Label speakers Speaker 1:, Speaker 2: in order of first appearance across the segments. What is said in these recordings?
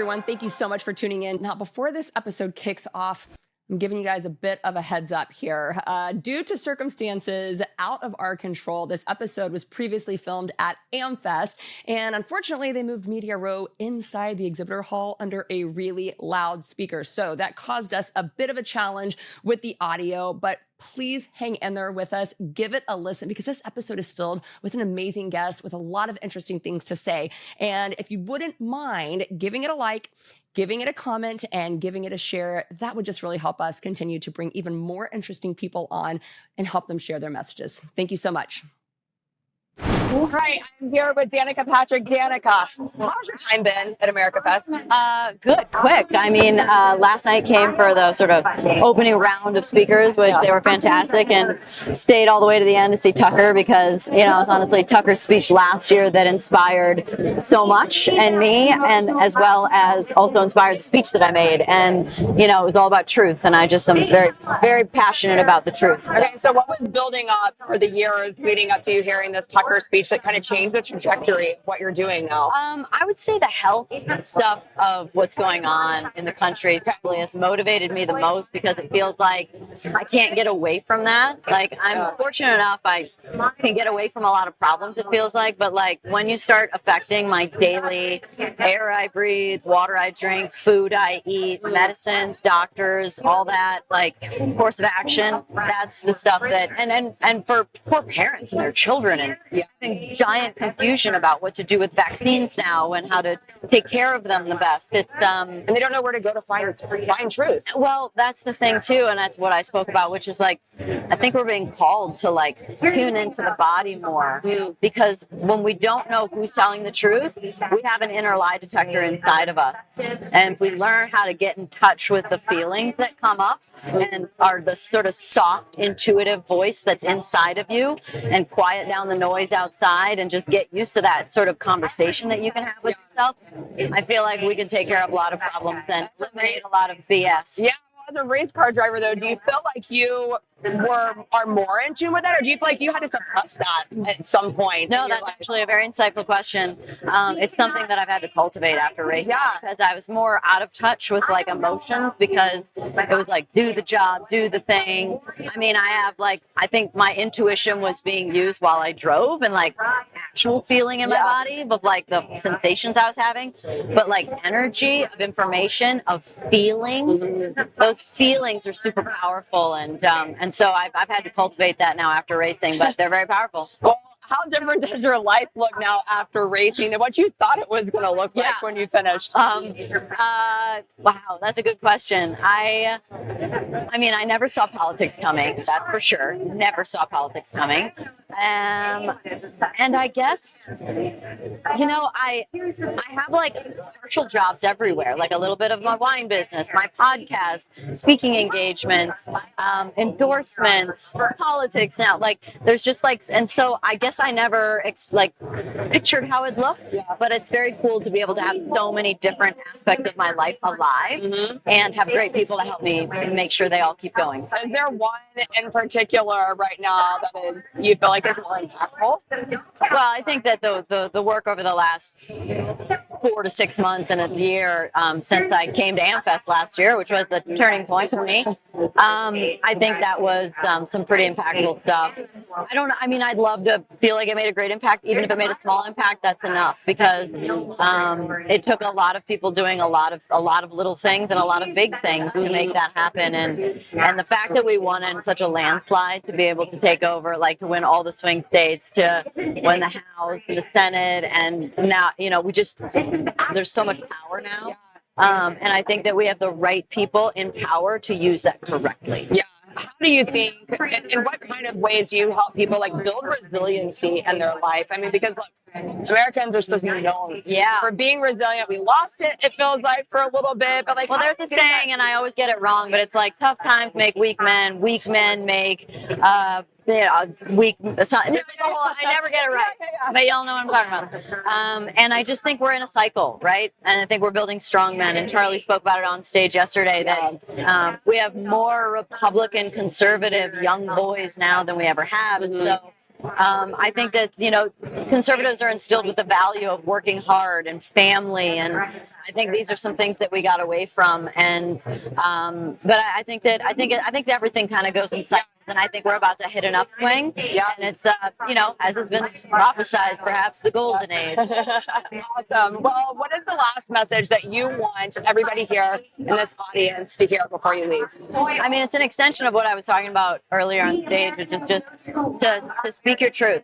Speaker 1: everyone. Thank you so much for tuning in. Now, before this episode kicks off, I'm giving you guys a bit of a heads up here. Due to circumstances out of our control, this episode was previously filmed at AmFest, and unfortunately, they moved Media Row inside the exhibitor hall under a really loud speaker. So that caused us a bit of a challenge with the audio, but please hang in there with us. Give it a listen because this episode is filled with an amazing guest with a lot of interesting things to say. And if you wouldn't mind giving it a like, giving it a comment, and giving it a share, that would just really help us continue to bring even more interesting people on and help them share their messages. Thank you so much. All right, I'm here with Danica Patrick. Danica, how's your time been at America Fest?
Speaker 2: Good, quick. I mean, last night came for the sort of opening round of speakers, which they were fantastic, and stayed all the way to the end to see Tucker because, you know, it's honestly Tucker's speech last year that inspired so much and me, and as well as also inspired the speech that I made. And, you know, it was all about truth, and I just am very, very passionate about the truth.
Speaker 1: Okay, so what was building up for the years leading up to you hearing this Tucker speech that kind of changed the trajectory of what you're doing now?
Speaker 2: I would say the health stuff of what's going on in the country probably has motivated me the most because it feels like I can't get away from that. Like, I'm fortunate enough I can get away from a lot of problems, it feels like, but like when you start affecting my daily air I breathe, water I drink, food I eat, medicines, doctors, all that, like course of action, that's the stuff that, and for poor parents and their children, and having giant confusion about what to do with vaccines now and how to take care of them the best. It's
Speaker 1: and they don't know where to go to find truth.
Speaker 2: Well, that's the thing too, and that's what I spoke about, which is like I think we're being called to like tune into the body more, because when we don't know who's telling the truth, we have an inner lie detector inside of us, and if we learn how to get in touch with the feelings that come up and are the sort of soft intuitive voice that's inside of you, and quiet down the noise outside and just get used to that sort of conversation that you can have with yourself, I feel like we can take care of a lot of problems and eliminate a lot of BS.
Speaker 1: Yeah. As a race car driver, though, do you feel like you are more in tune with that, or do you feel like you had to suppress that at some point?
Speaker 2: No, that's actually a very insightful question. It's something that I've had to cultivate after racing because I was more out of touch with like emotions because it was like, do the job, do the thing. I mean, I think my intuition was being used while I drove and like actual feeling in my body of like the sensations I was having, but like energy of information, of feelings, those feelings are super powerful, and so I've had to cultivate that now after racing, but they're very powerful.
Speaker 1: Well, how different does your life look now after racing than what you thought it was going to look like when you finished?
Speaker 2: Wow, that's a good question. I mean, I never saw politics coming, that's for sure. Never saw politics coming. And I guess, you know, I have like partial jobs everywhere, like a little bit of my wine business, my podcast, speaking engagements, endorsements, politics now. Like, there's just like, and so I guess I never pictured how it'd look, but it's very cool to be able to have so many different aspects of my life alive and have great people to help me make sure they all keep going.
Speaker 1: Is there one in particular right now that is you feel like is more impactful?
Speaker 2: Well, I think that the work over the last 4 to 6 months and a year since I came to AmFest last year, which was the turning point for me, I think that was some pretty impactful stuff. I mean, I'd love to feel like it made a great impact. Even if it made a small impact, that's enough, because it took a lot of people doing a lot of little things and a lot of big things to make that happen. And the fact that we won in such a landslide, to be able to take over, like to win all the swing states, to win the House and the Senate, and now, you know, there's so much power now. And I think that we have the right people in power to use that correctly.
Speaker 1: Yeah. How do you think, in what kind of ways do you help people like build resiliency in their life? I mean, because look, Americans are supposed to be known for being resilient. We lost it, it feels like, for a little bit, but like,
Speaker 2: well, there's a saying, and I always get it wrong, but it's like tough times make weak men make weak. I never get it right, but y'all know what I'm talking about. And I just think we're in a cycle, right? And I think we're building strong men. And Charlie spoke about it on stage yesterday that we have more Republican, conservative young boys now than we ever have, and so I think that, conservatives are instilled with the value of working hard and family, and I think these are some things that we got away from. And but I think that everything kind of goes in cycles, and I think we're about to hit an upswing.
Speaker 1: Yeah.
Speaker 2: And it's as has been prophesized, perhaps the golden age.
Speaker 1: Awesome. Well, what is the last message that you want everybody here in this audience to hear before you leave?
Speaker 2: I mean, it's an extension of what I was talking about earlier on stage, which is just to speak your truth,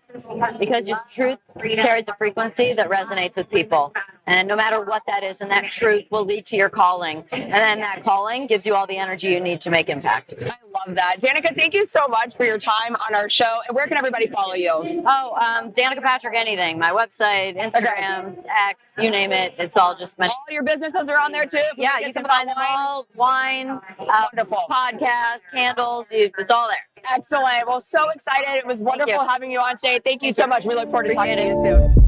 Speaker 2: because your truth carries a frequency that resonates with people. And no matter what that is, and that truth will lead to your calling. And then that calling gives you all the energy you need to make impact.
Speaker 1: I love that. Danica, thank you so much for your time on our show. And where can everybody follow you?
Speaker 2: Oh, Danica Patrick anything. My website, Instagram, X, you name it. It's all just
Speaker 1: all your businesses are on there too?
Speaker 2: Yeah, you can find them all. Wine,
Speaker 1: wonderful.
Speaker 2: Podcast, candles, it's all there.
Speaker 1: Excellent. Well, so excited. It was wonderful having you on today. Thank you so much. We look forward to talking to you soon.